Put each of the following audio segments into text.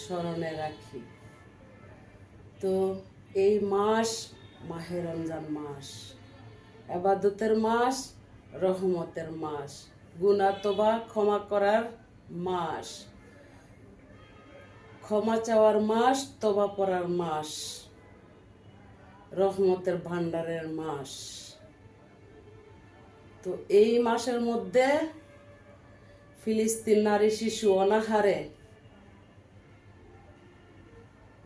স্মরণে রাখি। তো এই মাস মাহে রমজান মাস, ইবাদতের মাস, রহমতের মাস, গুনাহ তওবা ক্ষমা করার মাস, ক্ষমা চাওয়ার মাস, তওবা পড়ার মাস, রহমতের ভান্ডারের মাস। তো এই মাসের মধ্যে ফিলিস্তিন নারী শিশু অনাহারে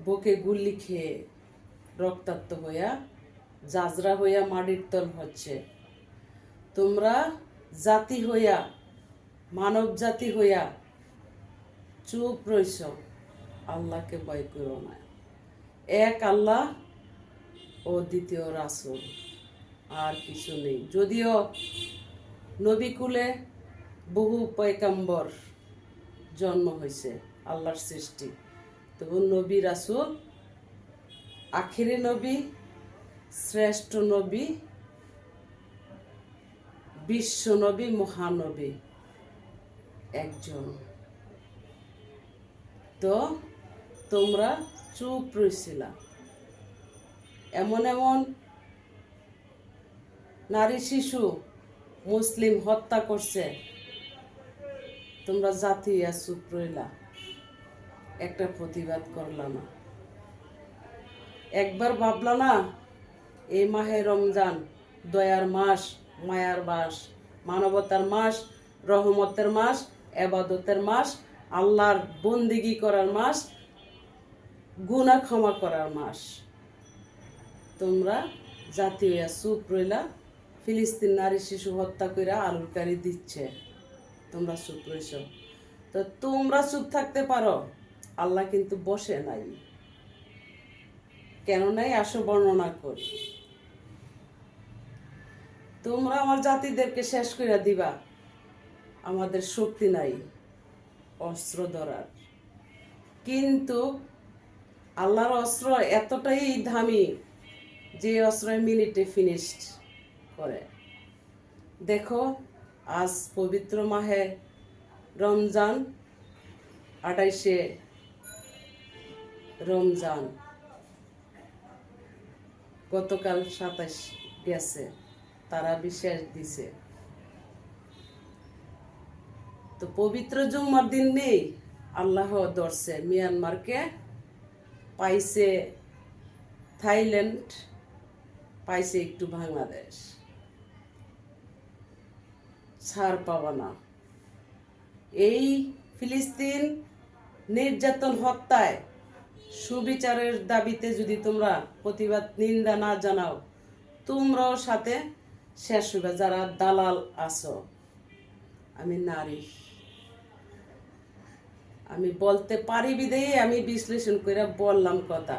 বুকে গুলি খেয়ে রক্তাক্ত হইয়া জাজরা হইয়া মাটির তল হচ্ছে। তোমরা জাতি হইয়া, মানব জাতি হইয়া চুপ রইছ, আল্লাহকে ভয় করো না। এক আল্লাহ ও দ্বিতীয় রাসূল, আর কিছু নেই। যদিও নবীকুলে বহু পয়গাম্বর জন্ম হয়েছে, আল্লাহর সৃষ্টি, তবু নবী রাসূল, আখিরি নবী, শ্রেষ্ঠ নবী, বিশ্ব নবী, মহানবী একজন। তো তোমরা চুপ রইছিলা। এমন এমন নারী শিশু মুসলিম হত্যা করছে, তোমরা জাতি চুপ রইলা, একটা প্রতিবাদ করলা না। একবার ভাবলা না এই মাহে রমজান দয়ার মাস, মায়ার মাস, মানবতার মাস, রহমতের মাস, ইবাদতের মাস, আল্লাহর বন্দিগি করার মাস, গুনাহ ক্ষমা করার মাস। তোমরা জাতি হইয়া চুপ রইলা। ফিলিস্তিন নারী শিশু হত্যা কইরা আলুর কারি দিচ্ছে, তোমরা চুপ রইছ। তো তোমরা চুপ থাকতে পারো, আল্লাহ কিন্তু বসে নাই। কেন নাই আসো বর্ণনা করি। তোমরা আমার জাতিদেরকে শেষ করে দিবা, আমাদের শক্তি নাই অস্ত্র ধরার। কিন্তু আল্লাহর অস্ত্র এতটাই দামি যে অস্ত্র মিনিটে ফিনিশড করে। দেখো আজ পবিত্র মাহে রমজান, 28শে রমজান, গতকাল 27 গেছে, তারা বিশ্বাস দিছে। তো পবিত্র জুম্মার দিন নেই, আল্লাহ ধরছে মিয়ানমারকে, পাইছে থাইল্যান্ড, পাইছে একটু বাংলাদেশ। ছাড় পাবা না। এই ফিলিস্তিন নির্যাতন হত্যায় সুবিচারের দাবিতে যদি তোমরা প্রতিবাদ নিন্দা না জানাও, তোমরাও সাথে শেষ হবে। যারা দালাল আছো, আমি নারী, আমি বলতে পারি বিদেই আমি বিশ্লেষণ করে বললাম কথা।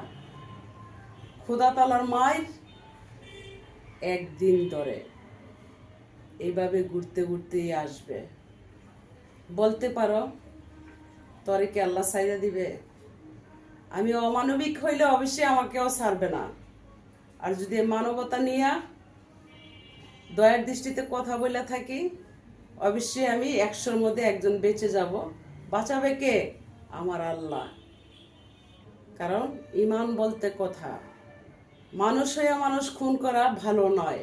খোদা তাআলার মায়ের একদিন ধরে এইভাবে ঘুরতে ঘুরতেই আসবে। বলতে পারো তরে কি আল্লাহ ছাইড়া দিবে? আমি অমানবিক হইলে অবশ্যই আমাকেও ছাড়বে না। আর যদি মানবতা নিয়ে দয়ার দৃষ্টিতে কথা বলে থাকি, অবশ্যই আমি 100-র মধ্যে একজন বেঁচে যাব। বাঁচাবে কে? আমার আল্লাহ। কারণ ঈমান বলতে কথা। মানুষ হইয়া মানুষ খুন করা ভালো নয়,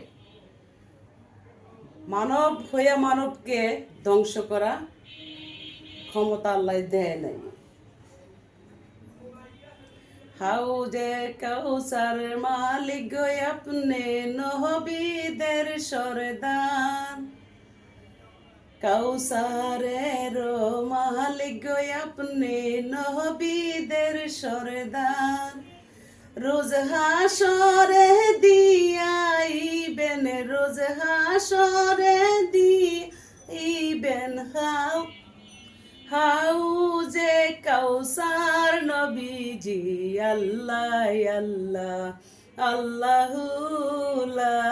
মানব হইয়া মানবকে ধ্বংস করা ক্ষমতা আল্লাহ দেয় নাই। হাউজে কাউসার মালিক গো আপনি, নবীদের সরদার। কাউসারের মালিক গো আপনি, নবীদের সরদার। রোজ হাসরে দিয়াইবেন, রোজ হাসরে দিবেন হাউজে কাউসার নবীজি। আল্লাহ আল্লাহ আল্লাহু লা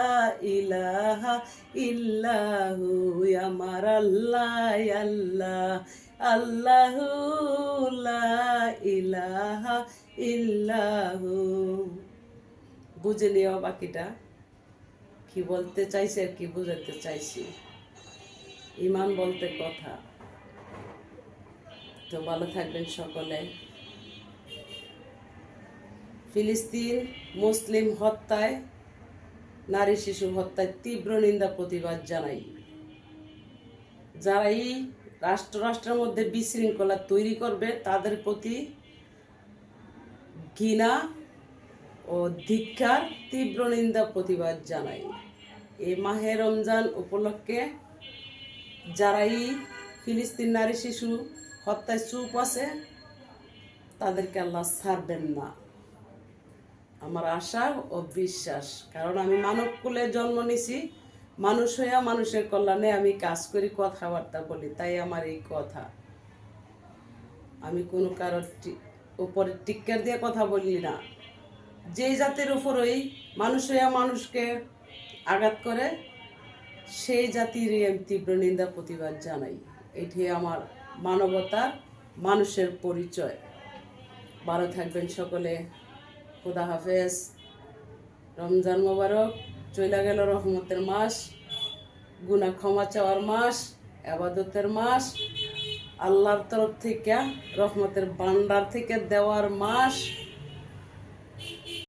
ইলাহা ইল্লাহু, আমার আল্লাহ আল্লাহ আল্লাহু লা ইলাহা ইল্লাহু। বুঝে নিও বাকিটা কি বলতে চাইছে আর কি বুঝাতে চাইছি। ঈমান বলতে কথা। তো ভালো থাকবেন সকলে। ফিলিস্তিন মুসলিম হত্যায়, নারী শিশু হত্যায় তীব্র নিন্দা প্রতিবাদ জানাই। যারা এই রাষ্ট্রের মধ্যে বিশৃঙ্খলা তৈরি করবে তাদের প্রতি ঘৃণা ও ধিক্কার, তীব্র নিন্দা প্রতিবাদ জানাই। এই মাহে রমজান উপলক্ষে যারাই ফিলিস্তিন নারী শিশু হত্যায় চুপ আছে তাদেরকে আল্লাহ ছাড়বেন না, আমার আশা ও বিশ্বাস। কারণ আমি মানব কুলে জন্ম নিছি, মানুষ হইয়া মানুষের কল্যাণে আমি কাজ করি, কথাবার্তা বলি, তাই আমার এই কথা। আমি কোনো কারোর উপরে টিক্কার দিয়ে কথা বলি না। যেই জাতির উপরই মানুষ হইয়া মানুষকে আঘাত করে সেই জাতির আমি তীব্র নিন্দা প্রতিবাদ জানাই। এটি আমার মানবতার মানুষের পরিচয়। ভালো থাকবেন সকলে। খুদা হাফেজ। রমজান মোবারক। চলে গেল রহমতের মাস, গুনাহ ক্ষমা চাওয়ার মাস, ইবাদতের মাস, আল্লাহর তরফ থেকে রহমতের ভান্ডার থেকে দেওয়ার মাস।